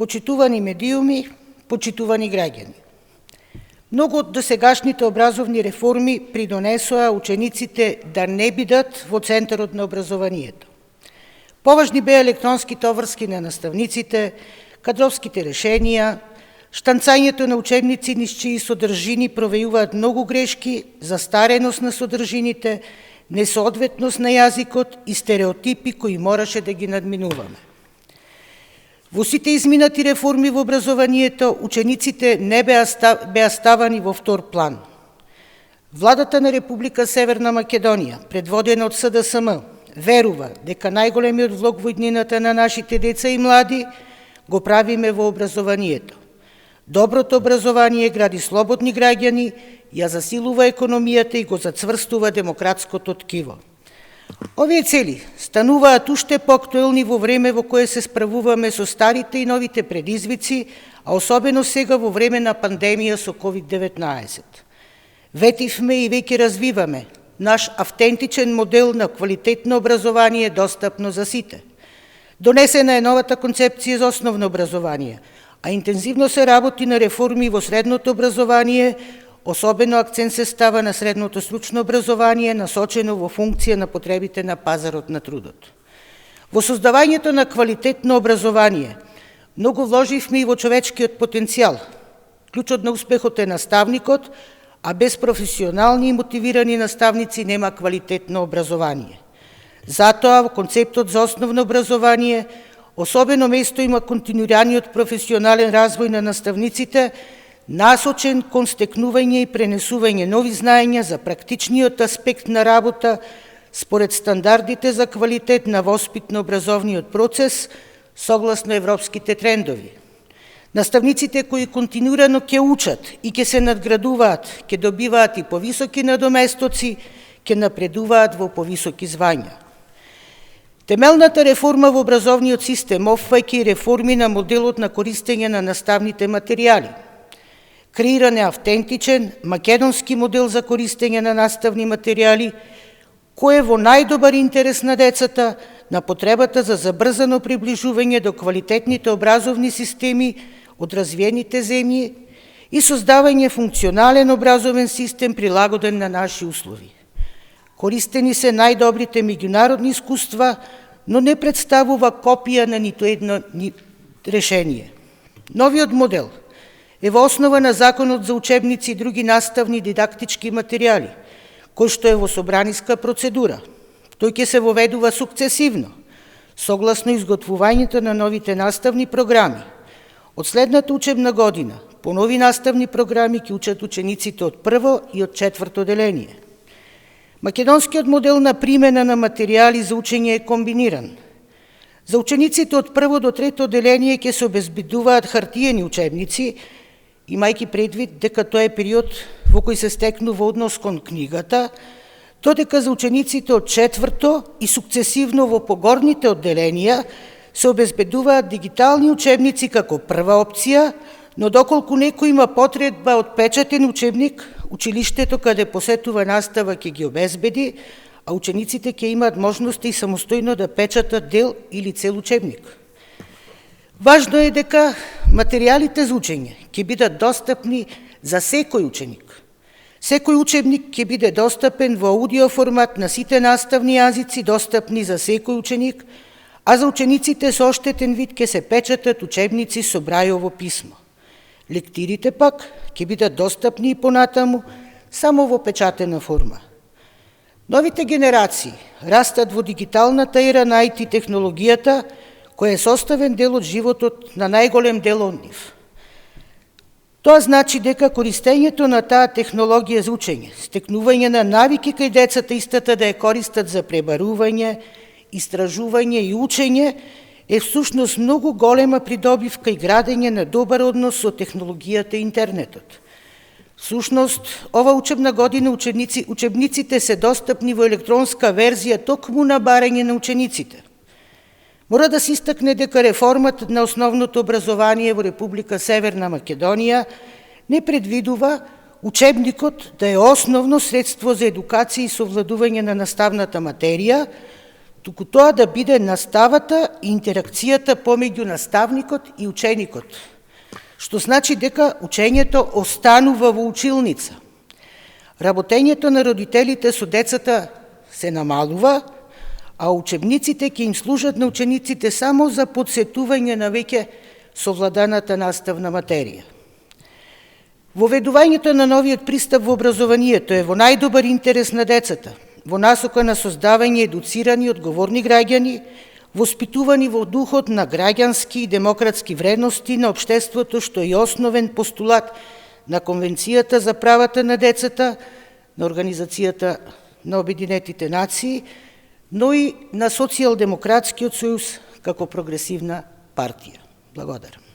Почитувани медиуми, почитувани граѓани. Многу од досегашните образовни реформи придонесоа учениците да не бидат во центарот на образованието. Поважни беа електронските обврски на наставниците, кадровските решенија, штанцањето на учебници низ чии содржини провејуваат многу грешки, застареност на содржините, несоодветност на јазикот и стереотипи кои мораше да ги надминуваме. Во сите изминати реформи во образованието, учениците не беа ставани во втор план. Владата на Република Северна Македонија, предводена од СДСМ, верува дека најголемиот влог во иднината на нашите деца и млади го правиме во образованието. Доброто образование гради слободни граѓани, ја засилува економијата и го зацврстува демократското ткиво. Овие цели стануваат уште поактуелни во време во кое се справуваме со старите и новите предизвици, а особено сега во време на пандемија со COVID-19. Ветивме и веќе развиваме наш автентичен модел на квалитетно образование достапно за сите. Донесена е новата концепција за основно образование, а интензивно се работи на реформи во средното образование, особено акцент се става на средното стручно образование, насочено во функција на потребите на пазарот на трудот. Во создавањето на квалитетно образование многу вложивме и во човечкиот потенцијал. Клучот на успехот е наставникот, а без професионални и мотивирани наставници нема квалитетно образование. Затоа во концептот за основно образование особено место има континуираниот професионален развој на наставниците, насочен кон стекнување и пренесување нови знаења за практичниот аспект на работа според стандардите за квалитет на воспитно-образовниот процес согласно европските трендови. Наставниците кои континуирано ќе учат и ќе се надградуваат, ќе добиваат и повисоки надоместоци, ќе напредуваат во повисоки звања. Темелната реформа во образовниот систем опфаќа и реформи на моделот на користење на наставните материјали. Креиран е автентичен, македонски модел за користење на наставни материјали, кој е во најдобар интерес на децата, на потребата за забрзано приближување до квалитетните образовни системи од развиените земји и создавање функционален образовен систем прилагоден на наши услови. Користени се најдобрите меѓународни искуства, но не представува копија на ниту едно решение. Новиот модел е во основа на Законот за учебници и други наставни дидактички материјали, кој што е во собраниска процедура. Тој ќе се воведува сукцесивно, согласно изготвувањето на новите наставни програми. Од следната учебна година, по нови наставни програми ќе учат учениците од прво и од четврто деление. Македонскиот модел на примена на материјали за учење е комбиниран. За учениците од прво до трето деление ќе се обезбедуваат хартиени учебници, имајќи предвид дека тоа е период во кој се стекнува однос кон книгата, додека за учениците од четврто и сукцесивно во погорните одделенија се обезбедуваат дигитални учебници како прва опција, но доколку некој има потреба од печатен учебник, училиштето каде посетува настава ќе ги обезбеди, а учениците ќе имаат можност и самостојно да печатат дел или цел учебник. Важно е дека материјалите за учење ќе бидат достапни за секој ученик. Секој учебник ќе биде достапен во аудио формат на сите наставни јазици, достапни за секој ученик, а за учениците со оштетен вид ќе се печатат учебници со Брајово писмо. Лектирите пак ќе бидат достапни и понатаму само во печатена форма. Новите генерации растат во дигиталната ера на IT технологијата, кој е составен дел од животот на најголем дел од нив. Тоа значи дека користењето на таа технологија за учење, стекнување на навики кај децата истата да ја користат за пребарување, истражување и учење, е всушност многу голема придобивка и градење на добар однос со технологијата и интернетот. Всушност, ова учебна година учебниците се достапни во електронска верзија токму на барање на учениците. Мора да се истакне дека реформата на основното образование во Република Северна Македонија не предвидува учебникот да е основно средство за едукација и совладување на наставната материја, туку тоа да биде наставата и интеракцијата помеѓу наставникот и ученикот, што значи дека учењето останува во училница. Работењето на родителите со децата се намалува, а учебниците ќе им служат на учениците само за подсетување на веќе совладаната наставна материја. Воведувањето на новиот пристап во образованието е во најдобар интерес на децата, во насока на создавање едуцирани, одговорни граѓани, воспитувани во духот на граѓански и демократски вредности на општеството, што е основен постулат на Конвенцијата за правата на децата, на Организацијата на Обединетите нации, но и на Социјалдемократскиот сојуз како прогресивна партија. Благодарам.